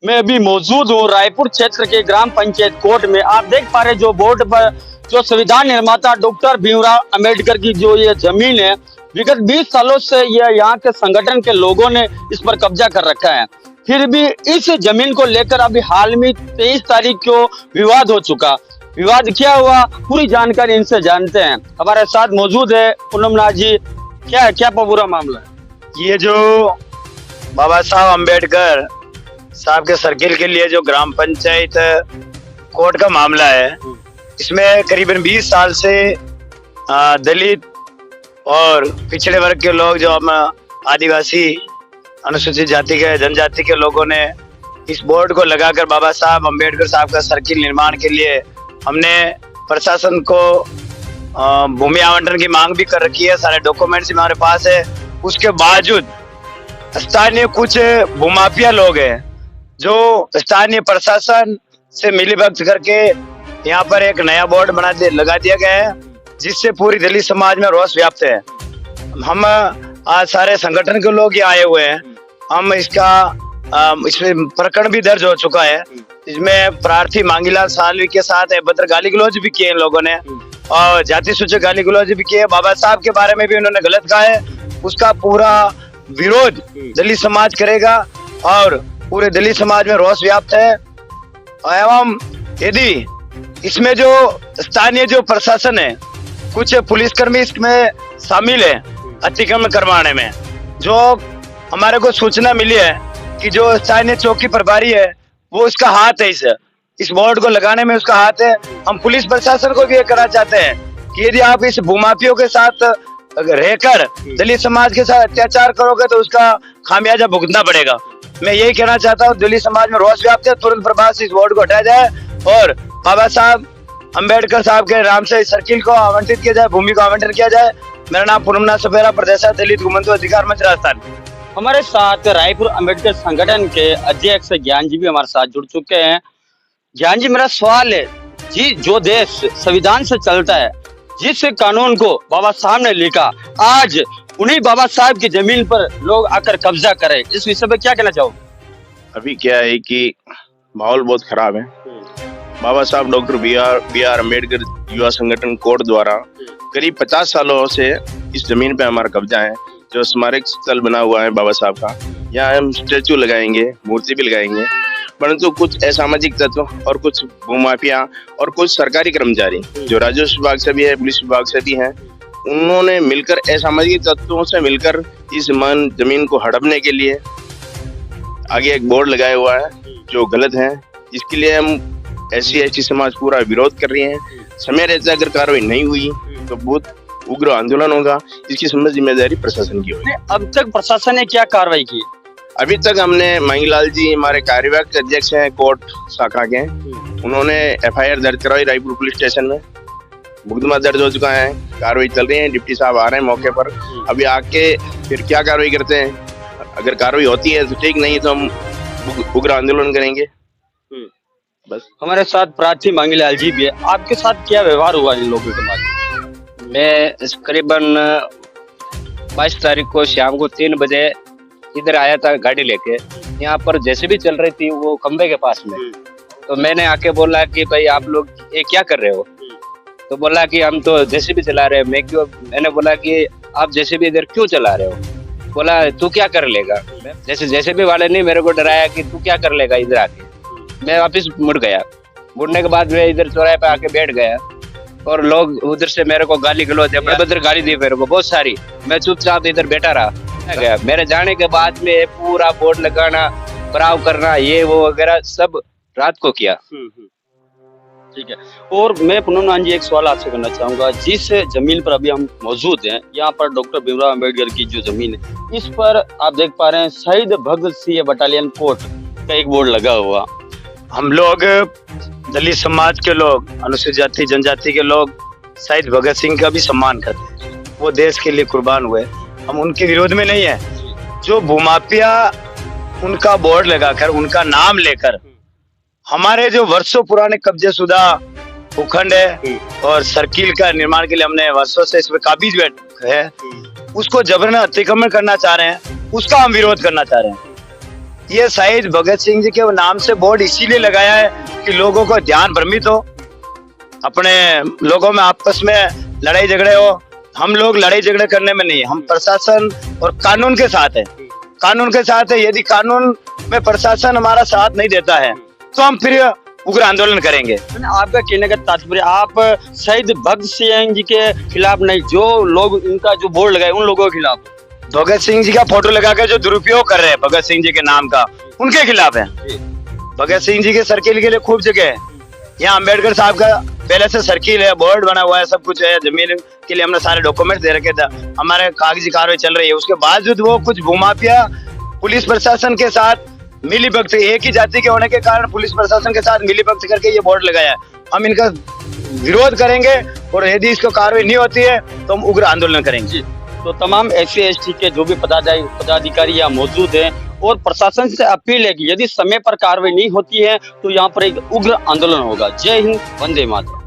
मैं अभी मौजूद हूँ रायपुर क्षेत्र के ग्राम पंचायत कोर्ट में। आप देख पा रहे जो बोर्ड पर जो संविधान निर्माता डॉक्टर भीमराव अंबेडकर की जो ये जमीन है, विगत 20 सालों से ये यहाँ के संगठन के लोगों ने इस पर कब्जा कर रखा है। फिर भी इस जमीन को लेकर अभी हाल में 23 तारीख को विवाद हो चुका। विवाद क्या हुआ, पूरी जानकारी इनसे जानते हैं। हमारे साथ मौजूद है पूनम नाथ जी। क्या है, क्या पूरा मामला है? ये जो बाबा साहब अम्बेडकर साहब के सर्किल के लिए जो ग्राम पंचायत कोर्ट का मामला है, इसमें करीबन 20 साल से दलित और पिछड़े वर्ग के लोग, जो हम आदिवासी अनुसूचित जाति के जनजाति के लोगों ने इस बोर्ड को लगाकर बाबा साहब अम्बेडकर साहब का सर्किल निर्माण के लिए हमने प्रशासन को भूमि आवंटन की मांग भी कर रखी है। सारे डॉक्यूमेंट्स हमारे पास है। उसके बावजूद स्थानीय कुछ भूमाफिया लोग हैं जो स्थानीय प्रशासन से मिलीभगत करके यहाँ पर एक नया बोर्ड लगा दिया गया है, जिससे पूरी दलित समाज में रोष व्याप्त है। हम आज सारे संगठन के लोग ये आए हुए हैं। हम इसमें प्रकरण भी दर्ज हो चुका है। इसमें प्रार्थी मांगीलाल सालवी के साथ अभद्र गाली गलौज भी किए इन लोगों ने और जाति सूचक गाली गलौज भी किए। बाबा साहब के बारे में भी उन्होंने गलत कहा है। उसका पूरा विरोध दलित समाज करेगा और पूरे दलित समाज में रोष व्याप्त है। एवं यदि इसमें जो स्थानीय जो प्रशासन है, कुछ पुलिसकर्मी इसमें शामिल है अतिक्रमण करवाने में, जो हमारे को सूचना मिली है कि जो स्थानीय चौकी प्रभारी है वो उसका हाथ है, इस बोर्ड को लगाने में उसका हाथ है। हम पुलिस प्रशासन को भी ये कहना चाहते हैं कि यदि आप इस भूमाफियों के साथ रहकर दलित समाज के साथ अत्याचार करोगे तो उसका खामियाजा भुगतना पड़ेगा। मैं यही कहना चाहता हूँ, दिल्ली समाज में रोष व्याप्त है, तुरंत प्रभाव से इस बोर्ड को हटाया जाए और बाबा साहब अम्बेडकर साहब के नाम से इस सर्किल को आवंटित किया जाए, भूमि को आवंटन किया जाए। मेरा नाम पूनम नाथ सपेरा, प्रदेश दलित घुमंतु अधिकार मंच राजस्थान। हमारे साथ रायपुर अम्बेडकर संगठन के अध्यक्ष ज्ञान जी भी हमारे साथ जुड़ चुके हैं। ज्ञान जी, मेरा सवाल है जी, जो देश संविधान से चलता है, जिस कानून को बाबा साहब ने लिखा, आज उन्हीं बाबा साहब की जमीन पर लोग आकर कब्जा करें, इस विषय में क्या कहना चाहोगे? अभी क्या है कि माहौल बहुत खराब है। बाबा साहब डॉक्टर बी आर अम्बेडकर युवा संगठन कोर्ट द्वारा करीब 50 सालों से इस जमीन पे हमारा कब्जा है। जो स्मारक स्थल बना हुआ है बाबा साहब का, यहाँ हम स्टेचू लगाएंगे, मूर्ति भी लगाएंगे, परंतु कुछ असामाजिक तत्व और कुछ भूमाफिया और कुछ सरकारी कर्मचारी जो राजस्व विभाग से भी है, पुलिस विभाग से भी हैं, उन्होंने मिलकर असामाजिक तत्वों से मिलकर इस जमीन को हड़पने के लिए आगे एक बोर्ड लगाया हुआ है जो गलत है। इसके लिए हम SC समाज पूरा विरोध कर रही है। समय रहते अगर कार्रवाई नहीं हुई तो बहुत उग्र आंदोलन होगा। इसकी समझ जिम्मेदारी प्रशासन की होगी। अब तक प्रशासन ने क्या कार्रवाई की? अभी तक हमने मांगीलाल जी हमारे कार्यवाहक अध्यक्ष हैं कोर्ट शाखा के, उन्होंने FIR दर्ज करवाई रायपुर पुलिस स्टेशन में, मुकदमा दर्ज हो चुका है, कार्रवाई चल रही है। डिप्टी साहब आ रहे हैं मौके पर, अभी आके फिर क्या कार्रवाई करते हैं। अगर कार्रवाई होती है तो ठीक, नहीं तो हम उग्र आंदोलन करेंगे। बस। हमारे साथ प्रार्थी मांगीलाल जी भी है। आपके साथ क्या व्यवहार हुआ इन लोगों के बाद? मैं करीबन 22 तारीख को शाम को 3 बजे इधर आया था गाड़ी लेके। यहाँ पर जैसे भी चल रही थी वो खंबे के पास में, तो मैंने आके बोला कि भाई आप लोग ये क्या कर रहे हो? तो बोला कि हम तो जैसे भी चला रहे हैं। मैंने बोला कि आप जैसे भी इधर क्यों चला रहे हो? बोला तू क्या कर लेगा? जैसे भी वाले ने मेरे को डराया कि तू क्या कर लेगा इधर आके। मैं वापिस मुड़ गया। मुड़ने के बाद मैं इधर चौराहे पे आके बैठ गया और लोग उधर से मेरे को गाली गलौज अभद्र गाली दी मेरे को बहुत सारी। मैं चुपचाप इधर बैठा रहा गया। मेरे जाने के बाद में पूरा बोर्ड लगाना, पड़ाव करना, ये वो वगैरह सब रात को किया। ठीक है। और मैं पूनम नाथ जी एक सवाल आपसे करना चाहूंगा। जिस जमीन पर अभी हम मौजूद हैं, यहाँ पर डॉक्टर भीमराव अंबेडकर की जो जमीन है, इस पर आप देख पा रहे हैं शहीद भगत सिंह बटालियन कोर्ट का एक बोर्ड लगा हुआ। हम लोग दलित समाज के लोग, अनुसूचित जाति जनजाति के लोग शहीद भगत सिंह का भी सम्मान करते हैं। वो देश के लिए कुर्बान हुए। हम उनके विरोध में नहीं है। जो भूमाफिया उनका बोर्ड लगाकर, उनका नाम लेकर हमारे जो वर्षों पुराने कब्जे शुदा भूखंड है और सर्किल का निर्माण के लिए हमने वर्षों से इसमें काबिज है, उसको जबरन अतिक्रमण करना चाह रहे हैं, उसका हम विरोध करना चाह रहे हैं। ये शहीद भगत सिंह जी के नाम से बोर्ड इसीलिए लगाया है कि लोगों को ध्यान भ्रमित हो, अपने लोगों में आपस में लड़ाई झगड़े हो। हम लोग लड़ाई झगड़े करने में नहीं, हम प्रशासन और कानून के साथ है, कानून के साथ है। यदि कानून में प्रशासन हमारा साथ नहीं देता है तो हम फिर उग्र आंदोलन करेंगे। आपका कहने का तात्पर्य आप शहीद भगत सिंह जी के खिलाफ नहीं, जो लोग इनका जो बोर्ड लगाए उन लोगों के खिलाफ, भगत सिंह जी का फोटो लगा के जो दुरुपयोग कर रहे हैं भगत सिंह जी के नाम का, उनके खिलाफ है। भगत सिंह जी के सर्किल के लिए खूब जगह है। यहाँ अम्बेडकर साहब का पहले से सर्किल है, बोर्ड बना हुआ है, सब कुछ है। जमीन के लिए हमने सारे डॉक्यूमेंट दे रखे थे, हमारे कागजी कार्रवाई चल रही है। उसके बावजूद वो कुछ भूमाफिया पुलिस प्रशासन के साथ मिली भगत, एक ही जाति के होने के कारण पुलिस प्रशासन के साथ मिली भगत करके ये बोर्ड लगाया है। हम इनका विरोध करेंगे और यदि इसको कार्रवाई नहीं होती है तो हम उग्र आंदोलन करेंगे। तो तमाम SC/ST के जो भी पदाधिकारी यहाँ मौजूद हैं और प्रशासन से अपील है कि यदि समय पर कार्रवाई नहीं होती है तो यहाँ पर एक उग्र आंदोलन होगा। जय हिंद, वंदे मातरम।